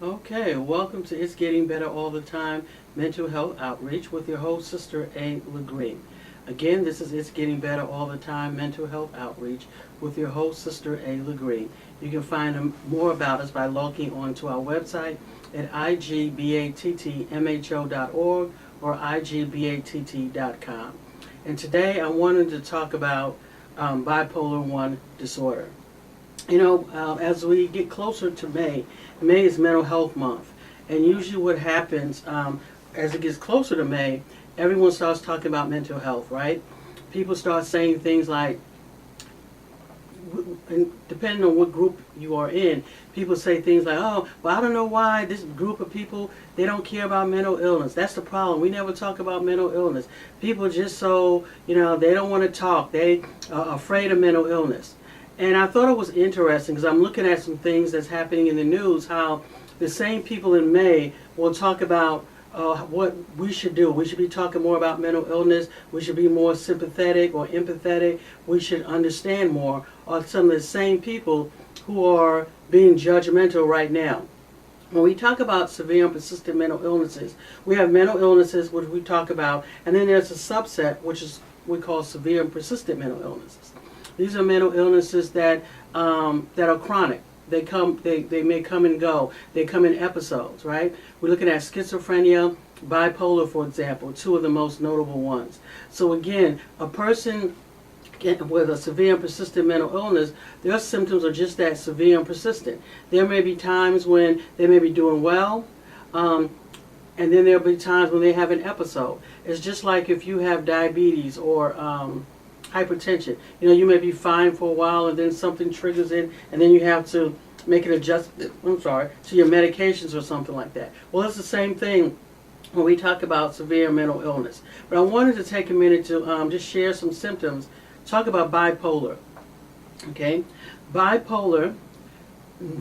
Okay, welcome to It's Getting Better All the Time Mental Health Outreach with your host, Sister A. LeGreen. Again, this is It's Getting Better All the Time Mental Health Outreach with your host, Sister A. LeGreen. You can find more about us by logging on to our website at igbattmho.org or igbatt.com. And today I wanted to talk about bipolar 1 disorder. As we get closer to May is Mental Health Month. And usually what happens as it gets closer to May, everyone starts talking about mental health, right? People start saying things like, and depending on what group you are in, people say things like, oh, well, I don't know why this group of people, they don't care about mental illness. That's the problem. We never talk about mental illness. People just they don't want to talk. They are afraid of mental illness. And I thought it was interesting because I'm looking at some things that's happening in the news, how the same people in May will talk about what we should do. We should be talking more about mental illness. We should be more sympathetic or empathetic. We should understand more. Or some of the same people who are being judgmental right now. When we talk about severe and persistent mental illnesses, we have mental illnesses, which we talk about, and then there's a subset, which is we call severe and persistent mental illnesses. These are mental illnesses that are chronic. They may come and go. They come in episodes, right? We're looking at schizophrenia, bipolar, for example, two of the most notable ones. So again, a person with a severe and persistent mental illness, their symptoms are just that severe and persistent. There may be times when they may be doing well, and then there'll be times when they have an episode. It's just like if you have diabetes or hypertension. You may be fine for a while and then something triggers it and then you have to make an adjustment, to your medications or something like that. Well, it's the same thing when we talk about severe mental illness. But I wanted to take a minute to just share some symptoms, talk about bipolar. Okay? Bipolar,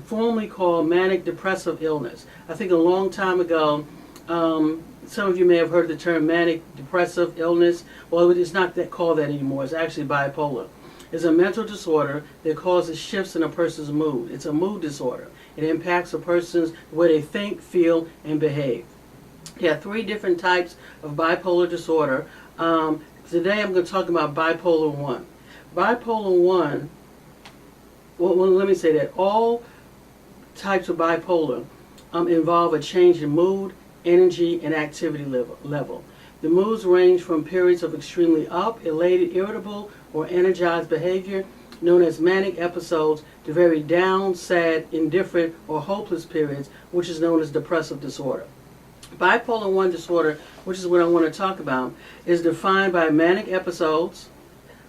formerly called manic depressive illness. I think a long time ago, some of you may have heard the term manic depressive illness. Well, it's not called that anymore. It's actually bipolar. It's a mental disorder that causes shifts in a person's mood. It's a mood disorder. It impacts a person's way they think, feel, and behave. There are three different types of bipolar disorder. Today I'm going to talk about bipolar 1. Bipolar 1, well, let me say that all types of bipolar involve a change in mood, energy, and activity level. The moods range from periods of extremely up, elated, irritable, or energized behavior, known as manic episodes, to very down, sad, indifferent, or hopeless periods, which is known as depressive disorder. Bipolar 1 disorder, which is what I want to talk about, is defined by manic episodes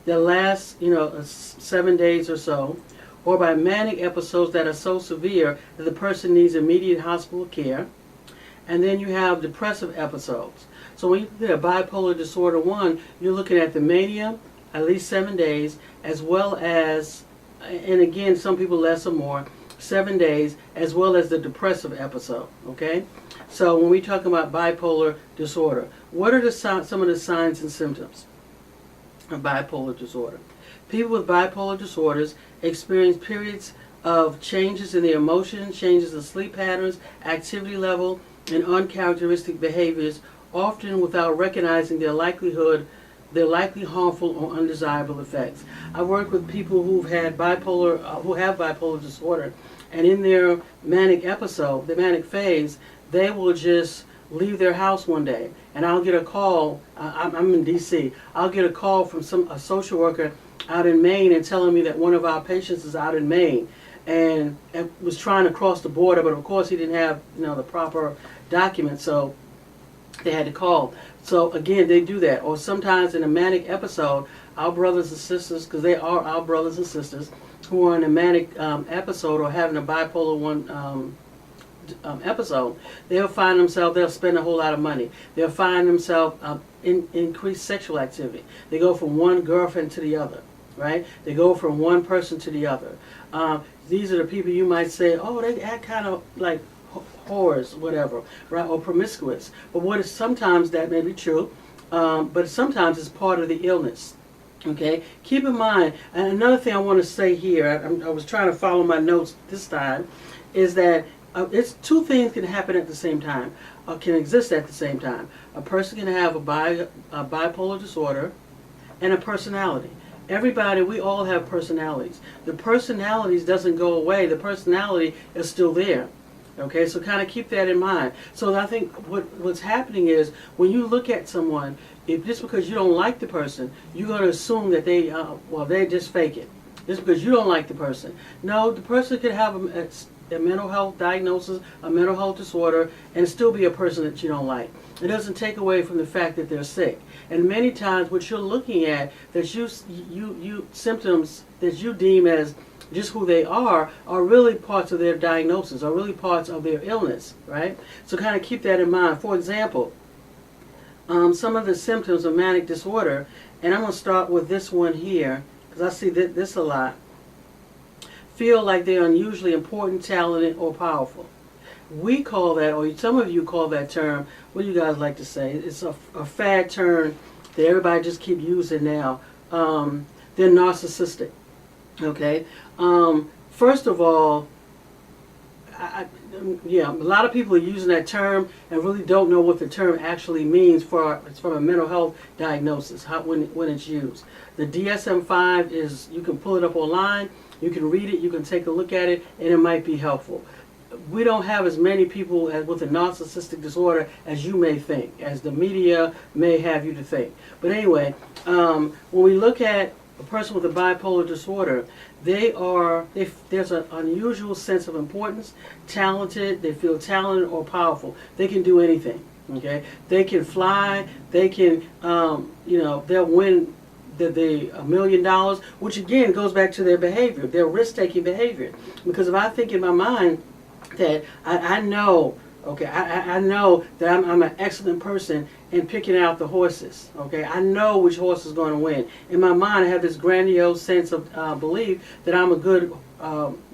that last, 7 days or so, or by manic episodes that are so severe that the person needs immediate hospital care. And then you have depressive episodes. So when you look at bipolar disorder 1, you're looking at the mania, at least 7 days, as well as, and again, some people less or more, 7 days, as well as the depressive episode, okay? So when we talk about bipolar disorder, what are some of the signs and symptoms of bipolar disorder? People with bipolar disorders experience periods of changes in their emotions, changes in sleep patterns, activity level, and uncharacteristic behaviors, often without recognizing their likely harmful or undesirable effects. I work with people who have bipolar disorder, and in their manic episode, the manic phase, they will just leave their house one day, and I'll get a call. I'm in D.C. I'll get a call from a social worker out in Maine and telling me that one of our patients is out in Maine and was trying to cross the border, but of course he didn't have the proper documents, so they had to call. So again, they do that. Or sometimes in a manic episode, our brothers and sisters, because they are our brothers and sisters, who are in a manic episode or having a bipolar 1 episode, they'll spend a whole lot of money. They'll find themselves in increased sexual activity. They go from one girlfriend to the other, right? They go from one person to the other. These are the people you might say, oh, they act kind of like whores, whatever, right, or promiscuous. But sometimes that may be true, but sometimes it's part of the illness. Okay, keep in mind, and another thing I want to say here, I was trying to follow my notes this time, is that it's two things can happen at the same time, can exist at the same time. A person can have a bipolar disorder and a personality. Everybody, we all have personalities. The personalities doesn't go away. The personality is still there. Okay, so kind of keep that in mind. So I think what's happening is when you look at someone, if just because you don't like the person, you're going to assume that they just fake it. Just because you don't like the person. No, the person could have a mental health diagnosis, a mental health disorder, and still be a person that you don't like. It doesn't take away from the fact that they're sick. And many times what you're looking at, that you symptoms that you deem as just who they are really parts of their diagnosis, are really parts of their illness, right? So kind of keep that in mind. For example, some of the symptoms of manic disorder, and I'm going to start with this one here, because I see this a lot. Feel like they're unusually important, talented, or powerful. We call that, or some of you call that term, what do you guys like to say? It's a fad term that everybody just keep using now. They're narcissistic. Okay. First of all, a lot of people are using that term and really don't know what the term actually means it's from a mental health diagnosis, when it's used. The DSM-5 is, you can pull it up online, you can read it, you can take a look at it, and it might be helpful. We don't have as many people with a narcissistic disorder as you may think, as the media may have you to think. But anyway, when we look at a person with a bipolar disorder, there's an unusual sense of importance, talented, they feel talented or powerful. They can do anything, okay? They can fly, they can, they'll win the $1 million, which again goes back to their behavior, their risk-taking behavior. Because if I think in my mind that I know, okay, I know that I'm an excellent person in picking out the horses. Okay, I know which horse is going to win. In my mind, I have this grandiose sense of belief that I'm a good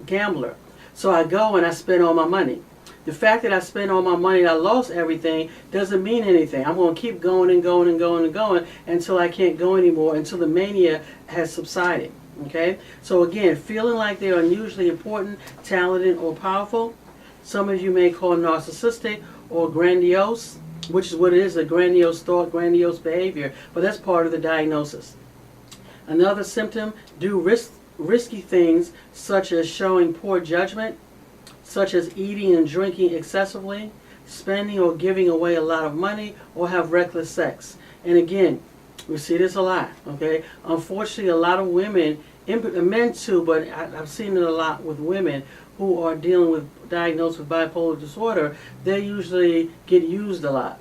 gambler. So I go and I spend all my money. The fact that I spent all my money and I lost everything doesn't mean anything. I'm going to keep going and going and going and going until I can't go anymore, until the mania has subsided. Okay, so again, feeling like they're unusually important, talented, or powerful. Some of you may call narcissistic or grandiose, which is what it is, a grandiose thought, grandiose behavior, but that's part of the diagnosis. Another symptom, do risky things such as showing poor judgment, such as eating and drinking excessively, spending or giving away a lot of money, or have reckless sex. And again, we see this a lot, okay? Unfortunately, a lot of women, men too, but I've seen it a lot with women who are diagnosed with bipolar disorder. They usually get used a lot.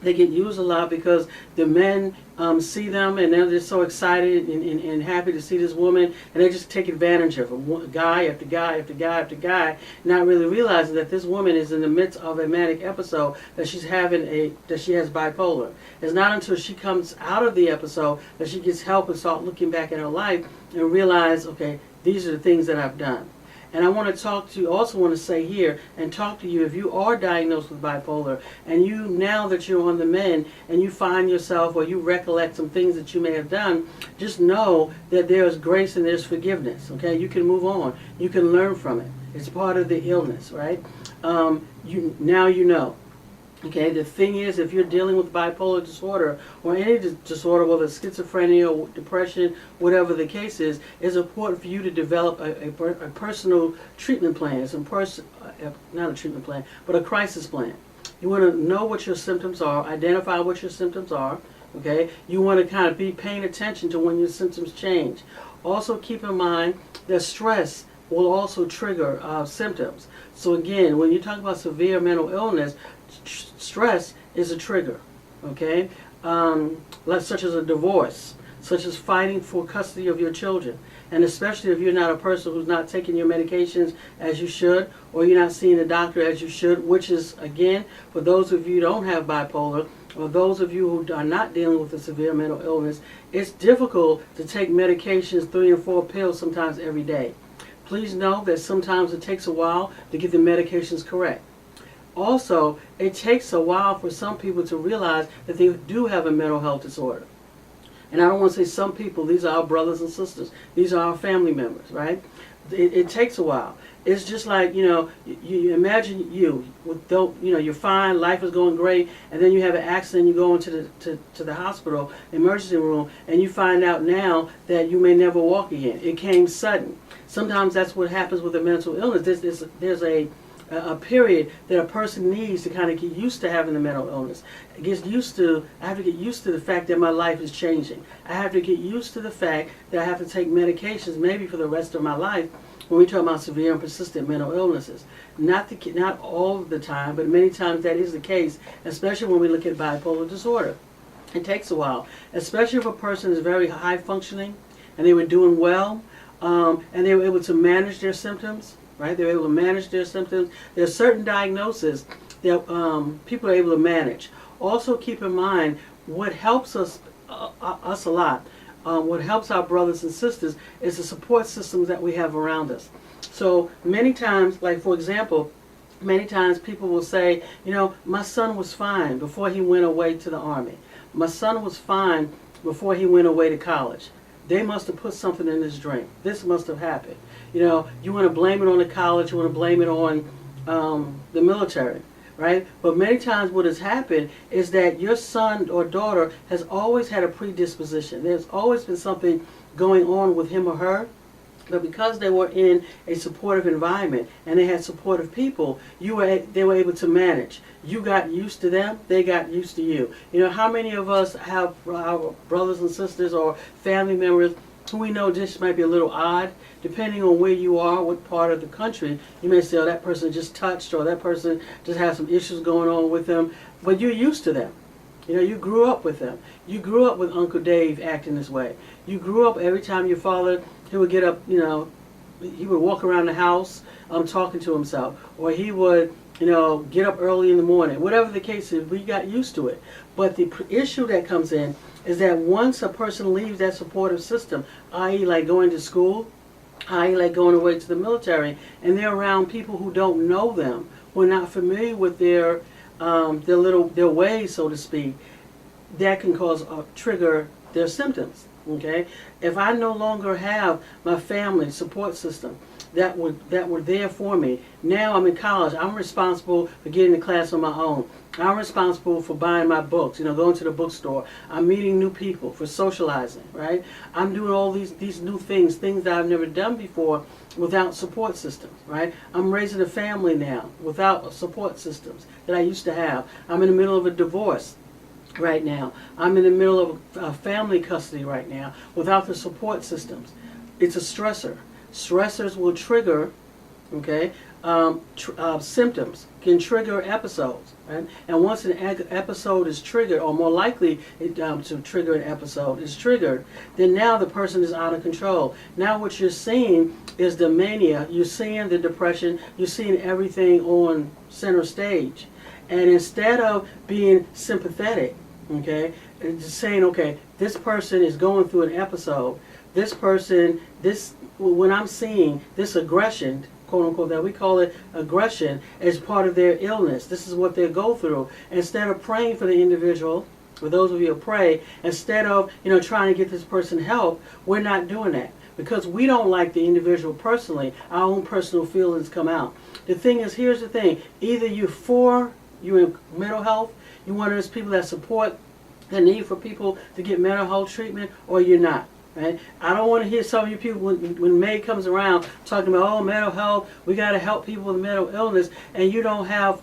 They get used a lot because the men see them and they're just so excited and happy to see this woman, and they just take advantage of them, guy after guy after guy after guy, not really realizing that this woman is in the midst of a manic episode, that she has bipolar. It's not until she comes out of the episode that she gets help and start looking back at her life and realize, okay, these are the things that I've done. And I want to talk to you, also want to say here, and talk to you, if you are diagnosed with bipolar, and you, now that you're on the mend, and you find yourself, or you recollect some things that you may have done, just know that there's grace and there's forgiveness, okay? You can move on. You can learn from it. It's part of the illness, right? Now you know. Okay, the thing is, if you're dealing with bipolar disorder or any disorder, whether it's schizophrenia or depression, whatever the case is, it's important for you to develop a personal treatment plan. It's not a treatment plan, but a crisis plan. You want to know what your symptoms are, identify what your symptoms are. Okay, you want to kind of be paying attention to when your symptoms change. Also, keep in mind that stress will also trigger symptoms. So again, when you talk about severe mental illness, stress is a trigger, okay? Such as a divorce, such as fighting for custody of your children. And especially if you're not a person who's not taking your medications as you should, or you're not seeing a doctor as you should, which is, again, for those of you who don't have bipolar, or those of you who are not dealing with a severe mental illness, it's difficult to take medications, 3 and 4 pills sometimes every day. Please know that sometimes it takes a while to get the medications correct. Also, it takes a while for some people to realize that they do have a mental health disorder. And I don't want to say some people, these are our brothers and sisters. These are our family members, right? it takes a while. It's just like, you imagine you're fine, life is going great, and then you have an accident, you go into the hospital, emergency room, and you find out now that you may never walk again. It came sudden. Sometimes that's what happens with a mental illness. There's a period that a person needs to kind of get used to having the mental illness. I have to get used to the fact that my life is changing. I have to get used to the fact that I have to take medications maybe for the rest of my life when we talk about severe and persistent mental illnesses. Not all the time, but many times that is the case, especially when we look at bipolar disorder. It takes a while, especially if a person is very high functioning and they were doing well, and they were able to manage their symptoms, right? They were able to manage their symptoms. There are certain diagnoses that people are able to manage. Also keep in mind what helps us a lot. What helps our brothers and sisters is the support systems that we have around us. So many times, like for example, many times people will say, my son was fine before he went away to the Army. My son was fine before he went away to college. They must have put something in his drink. This must have happened. You want to blame it on the college, you want to blame it on the military. Right? But many times what has happened is that your son or daughter has always had a predisposition. There's always been something going on with him or her. But because they were in a supportive environment and they had supportive people, they were able to manage. You got used to them, they got used to you. How many of us have our brothers and sisters or family members who we know just might be a little odd, depending on where you are, what part of the country. You may say, oh, that person just touched, or that person just has some issues going on with them, but you're used to them. You grew up with them. You grew up with Uncle Dave acting this way. You grew up every time your father, he would get up, he would walk around the house talking to himself, or he would, get up early in the morning. Whatever the case is, we got used to it. But the issue that comes in is that once a person leaves that supportive system, i.e. like going to school, i.e. like going away to the military, and they're around people who don't know them, who are not familiar with their ways, so to speak, that can trigger their symptoms. Okay? If I no longer have my family support system that were there for me, now I'm in college, I'm responsible for getting to class on my own. I'm responsible for buying my books, going to the bookstore. I'm meeting new people, for socializing, right? I'm doing all these new things that I've never done before without support systems, right? I'm raising a family now without support systems that I used to have. I'm in the middle of a divorce right now. I'm in the middle of family custody right now without the support systems. It's a stressor. Stressors will trigger, symptoms, can trigger episodes, right? And once an episode is triggered, or more likely to trigger an episode is triggered, then now the person is out of control. Now what you're seeing is the mania, you're seeing the depression, you're seeing everything on center stage. And instead of being sympathetic, and just saying, this person is going through an episode, when I'm seeing this aggression, quote unquote, that we call it aggression, as part of their illness. This is what they go through. Instead of praying for the individual, for those of you who pray, instead of trying to get this person help, we're not doing that. Because we don't like the individual personally, our own personal feelings come out. The thing is, here's the thing, either you're in mental health, you're one of those people that support the need for people to get mental health treatment, or you're not. Right? I don't want to hear some of you people when May comes around talking about, mental health, we got to help people with mental illness, and you don't have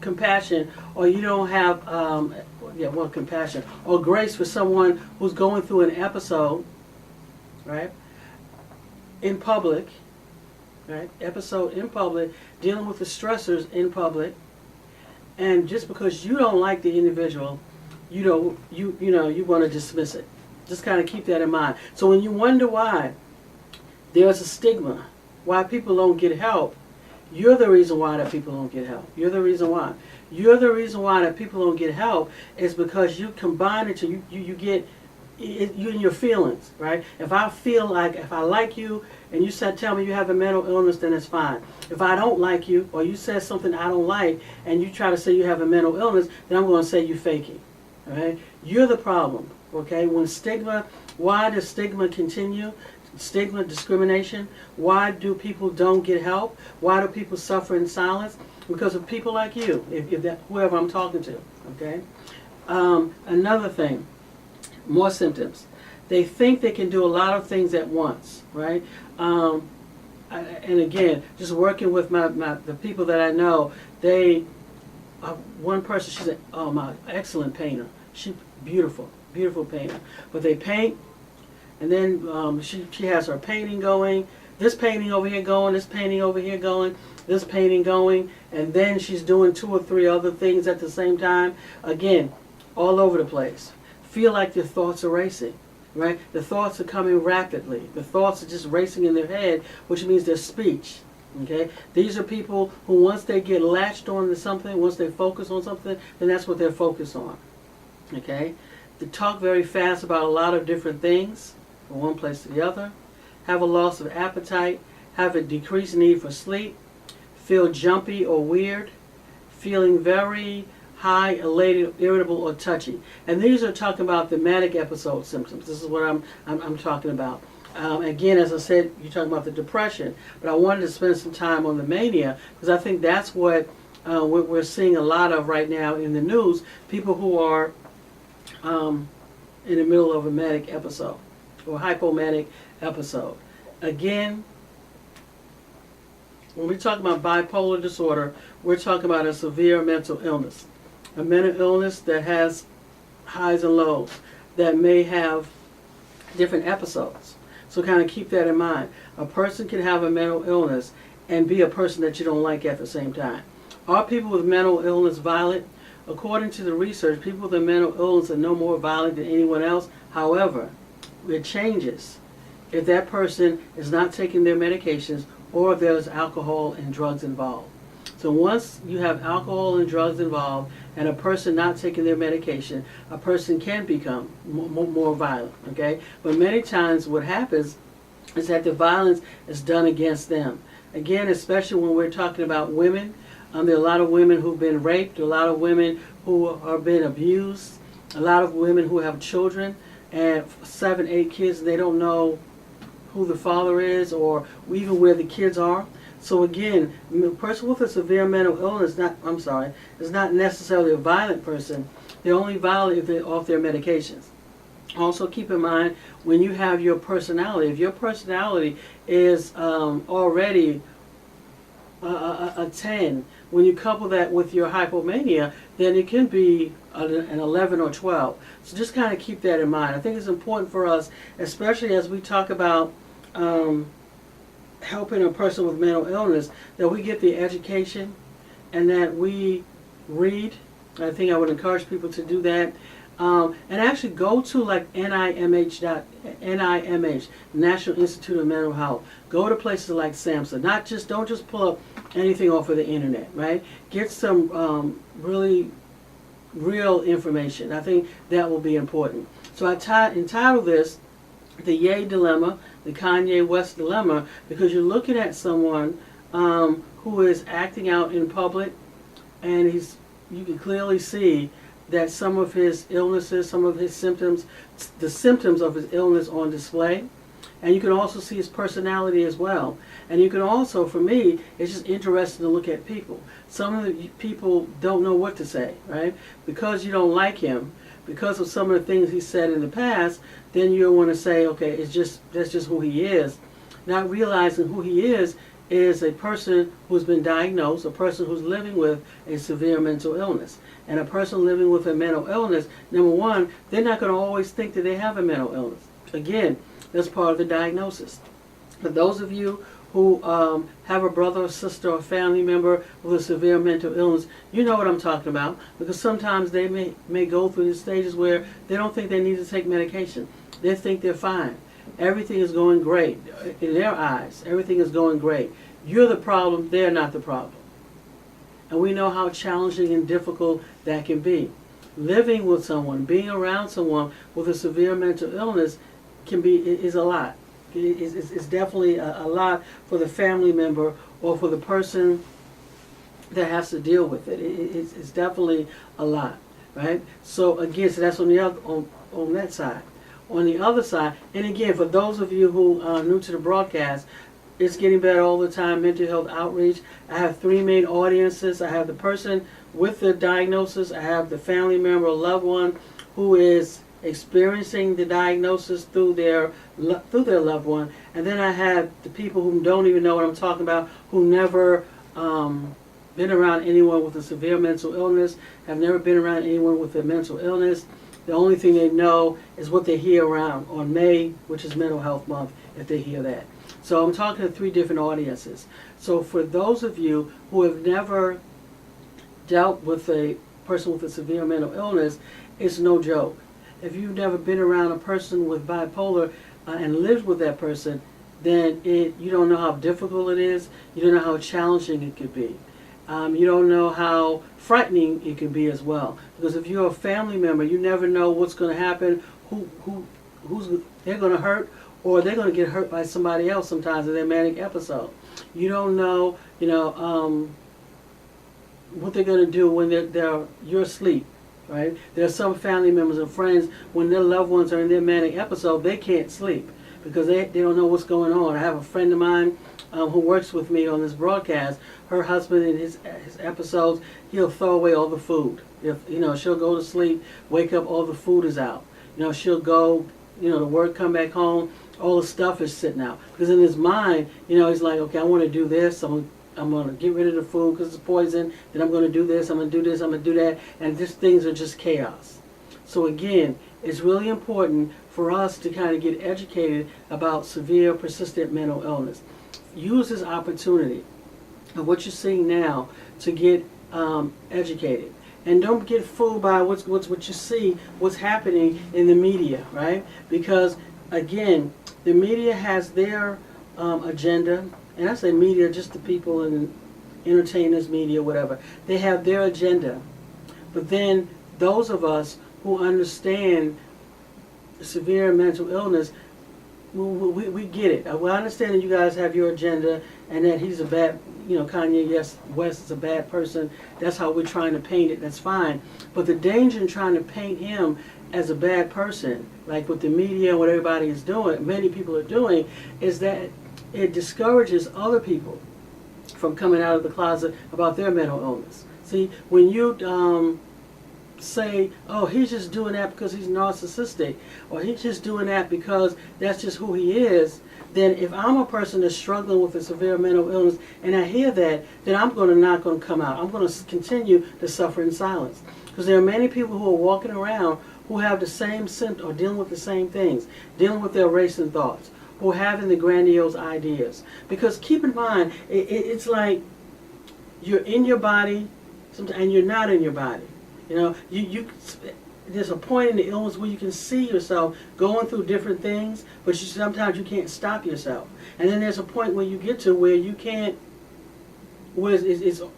compassion, or you don't have compassion or grace for someone who's going through an episode, right? In public, right? Episode in public, dealing with the stressors in public, and just because you don't like the individual, you want to dismiss it. Just kind of keep that in mind. So when you wonder why there's a stigma, why people don't get help, you're the reason why that people don't get help. You're the reason why. You're the reason why that people don't get help is because you combine it to you get you in your feelings, right? If I like you and you tell me you have a mental illness, then it's fine. If I don't like you, or you said something I don't like and you try to say you have a mental illness, then I'm going to say you're faking. All right? You're the problem. Okay, why does stigma continue? stigma, discrimination. Why do people don't get help? Why do people suffer in silence? Because of people like you, if that, whoever I'm talking to, okay? Another thing, more symptoms. They think they can do a lot of things at once, right? And again, just working with the people that I know, one person, she said, oh, my excellent painter. She beautiful painter. But they paint, and then she has her painting going, this painting over here going, this painting over here going, this painting going, and then she's doing 2 or 3 other things at the same time. Again, all over the place. Feel like their thoughts are racing, right? The thoughts are coming rapidly. The thoughts are just racing in their head, which means their speech. Okay, these are people who, once they get latched on to something, once they focus on something, then that's what they're focused on. Okay, they talk very fast about a lot of different things from one place to the other, have a loss of appetite, have a decreased need for sleep, feel jumpy or weird, feeling very high, elated, irritable, or touchy. And these are talking about the manic episode symptoms. This is what I'm talking about. Again, as I said, you're talking about the depression, but I wanted to spend some time on the mania because I think that's what we're seeing a lot of right now in the news. People who are in the middle of a manic episode or hypomanic episode. Again, when we talk about bipolar disorder, we're talking about a severe mental illness. A mental illness that has highs and lows, that may have different episodes. So kind of keep that in mind. A person can have a mental illness and be a person that you don't like at the same time. Are people with mental illness violent? According to the research, people with a mental illness are no more violent than anyone else. However, it changes if that person is not taking their medications or if there's alcohol and drugs involved. So once you have alcohol and drugs involved and a person not taking their medication, a person can become more violent, okay? But many times what happens is that the violence is done against them. Again, especially when we're talking about women, there are a lot of women who've been raped, a lot of women who are being abused, a lot of women who have children and 7, 8 kids, they don't know who the father is or even where the kids are. So again, a person with a severe mental illness, is not necessarily a violent person. They're only violent if they're off their medications. Also keep in mind, when you have your personality, if your personality is already a 10, when you couple that with your hypomania, then it can be an 11 or 12. So just kind of keep that in mind. I think it's important for us, especially as we talk about helping a person with mental illness, that we get the education and that we read. I think I would encourage people to do that. And actually go to like NIMH, National Institute of Mental Health. Go to places like SAMHSA. Don't just pull up anything off of the internet, right? Get some really real information. I think that will be important. So I entitled this The Ye Dilemma, the Kanye West Dilemma, because you're looking at someone who is acting out in public, and you can clearly see that some of his illnesses, some of his symptoms, the symptoms of his illness on display. And you can also see his personality as well. And you can also, for me, it's just interesting to look at people. Some of the people don't know what to say, right? Because you don't like him, because of some of the things he said in the past, then you'll want to say, okay, that's just who he is. Not realizing who he is a person who's been diagnosed, a person who's living with a severe mental illness. And a person living with a mental illness, number one, they're not going to always think that they have a mental illness. Again, that's part of the diagnosis. For those of you who have a brother or sister or family member with a severe mental illness, you know what I'm talking about, because sometimes they may go through the stages where they don't think they need to take medication. They think they're fine. Everything is going great. In their eyes, everything is going great. You're the problem, they're not the problem. And we know how challenging and difficult that can be. Living with someone, being around someone with a severe mental illness is a lot. It's definitely a lot for the family member or for the person that has to deal with it. It's definitely a lot, right? So again, so that's on that side. on the other side, and again, for those of you who are new to the broadcast, it's getting better all the time, mental health outreach. I have three main audiences. I have the person with the diagnosis. I have the family member or loved one who is experiencing the diagnosis through their loved one. And then I have the people who don't even know what I'm talking about, who never been around anyone with a severe mental illness, have never been around anyone with a mental illness. The only thing they know is what they hear around on May, which is Mental Health Month, if they hear that. So I'm talking to three different audiences. So for those of you who have never dealt with a person with a severe mental illness, it's no joke. If you've never been around a person with bipolar and lived with that person, then you don't know how difficult it is. You don't know how challenging it could be. You don't know how frightening it can be as well. Because if you're a family member, you never know what's going to happen, who's they're going to hurt, or they're going to get hurt by somebody else sometimes in their manic episode. You don't know, what they're going to do when you're asleep, right? There are some family members and friends, when their loved ones are in their manic episode, they can't sleep because they don't know what's going on. I have a friend of mine who works with me on this broadcast. Her husband, in his episodes, he'll throw away all the food. If she'll go to sleep, wake up, all the food is out. She'll go, to work, come back home, all the stuff is sitting out. Because in his mind, he's like, okay, I want to do this. I'm going to get rid of the food because it's poison. Then I'm going to do this. I'm going to do this. I'm going to do that. And just things are just chaos. So again, it's really important for us to kind of get educated about severe, persistent mental illness. Use this opportunity of what you're seeing now to get educated. And don't get fooled by what you see, what's happening in the media, right? Because again, the media has their agenda, and I say media, just the people in entertainers, media, whatever. They have their agenda. But then those of us who understand severe mental illness, we get it. I understand that you guys have your agenda and that he's a bad, Kanye West is a bad person. That's how we're trying to paint it. That's fine. But the danger in trying to paint him as a bad person, like with the media and what everybody is doing, many people are doing, is that it discourages other people from coming out of the closet about their mental illness. See, when you say, oh, he's just doing that because he's narcissistic, or he's just doing that because that's just who he is, then if I'm a person that's struggling with a severe mental illness and I hear that, then I'm not going to come out. I'm going to continue to suffer in silence. Because there are many people who are walking around who have the same symptoms, or dealing with the same things, dealing with their racing thoughts, who are having the grandiose ideas. Because keep in mind, it's like you're in your body and you're not in your body. There's a point in the illness where you can see yourself going through different things, but sometimes you can't stop yourself. And then there's a point where you get to where you can't, you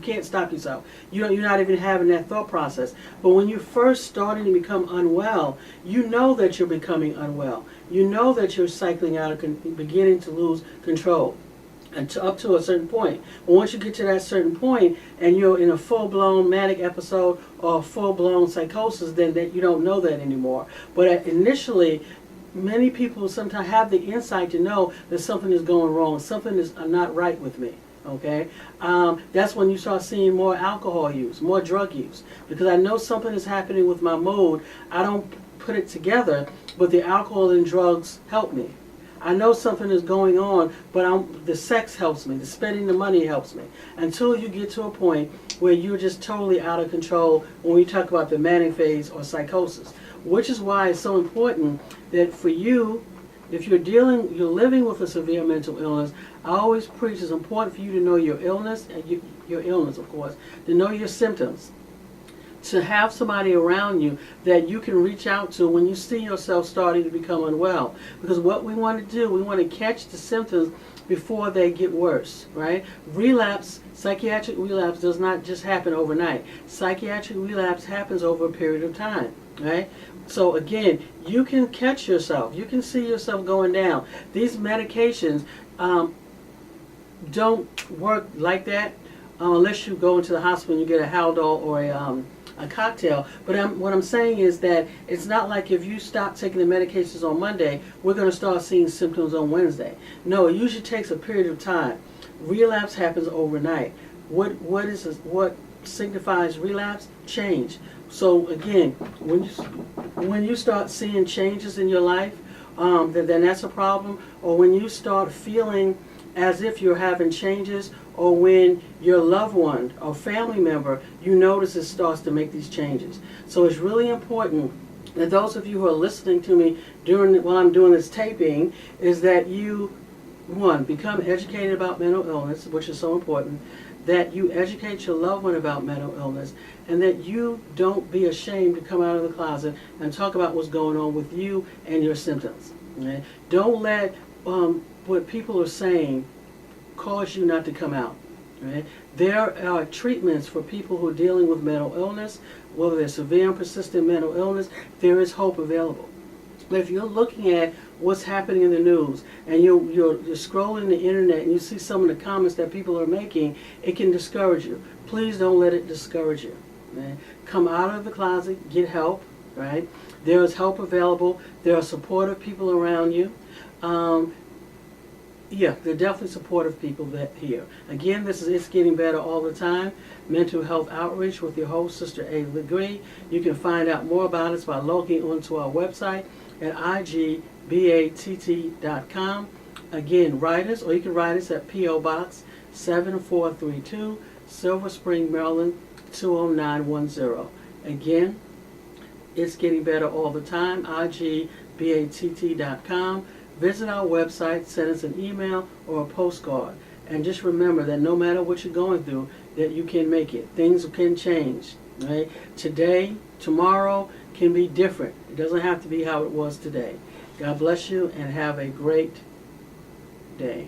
can't stop yourself. You're not even having that thought process. But when you're first starting to become unwell, you know that you're becoming unwell. You know that you're cycling out, beginning to lose control. Up to a certain point. But once you get to that certain point and you're in a full-blown manic episode or full-blown psychosis, then you don't know that anymore. But initially, many people sometimes have the insight to know that something is going wrong, something is not right with me. Okay, that's when you start seeing more alcohol use, more drug use, because I know something is happening with my mood. I don't put it together, but the alcohol and drugs help me. I know something is going on, but the sex helps me. The spending the money helps me. Until you get to a point where you're just totally out of control when we talk about the manic phase or psychosis. Which is why it's so important that for you, if you're living with a severe mental illness, I always preach it's important for you to know your illness, and your illness, of course, to know your symptoms. To have somebody around you that you can reach out to when you see yourself starting to become unwell. Because what we want to do, we want to catch the symptoms before they get worse, right? Psychiatric relapse does not just happen overnight. Psychiatric relapse happens over a period of time, right? So again, you can catch yourself. You can see yourself going down. These medications don't work like that unless you go into the hospital and you get a Haldol or a cocktail. But what I'm saying is that it's not like if you stop taking the medications on Monday, we're going to start seeing symptoms on Wednesday. No, it usually takes a period of time. Relapse happens overnight. What signifies relapse? Change. So again, when you start seeing changes in your life, then that's a problem. Or when you start feeling as if you're having changes, or when your loved one or family member, you notice it starts to make these changes. So it's really important that those of you who are listening to me while I'm doing this taping, is that you, one, become educated about mental illness, which is so important, that you educate your loved one about mental illness, and that you don't be ashamed to come out of the closet and talk about what's going on with you and your symptoms. Okay? Don't let what people are saying cause you not to come out. Right? There are treatments for people who are dealing with mental illness, whether they're severe and persistent mental illness. There is hope available. But if you're looking at what's happening in the news and you're scrolling the internet and you see some of the comments that people are making, it can discourage you. Please don't let it discourage you. Right? Come out of the closet, get help. Right? There is help available. There are supportive people around you. Yeah, they're definitely supportive people here. Again, this is It's Getting Better All the Time, Mental Health Outreach with your host, Sister A. Legree. You can find out more about us by logging onto our website at igbatt.com. Again, write us, or you can write us at P.O. Box 7432, Silver Spring, Maryland 20910. Again, It's Getting Better All the Time, igbatt.com. Visit our website, send us an email or a postcard. And just remember that no matter what you're going through, that you can make it. Things can change. Right? Today, tomorrow can be different. It doesn't have to be how it was today. God bless you and have a great day.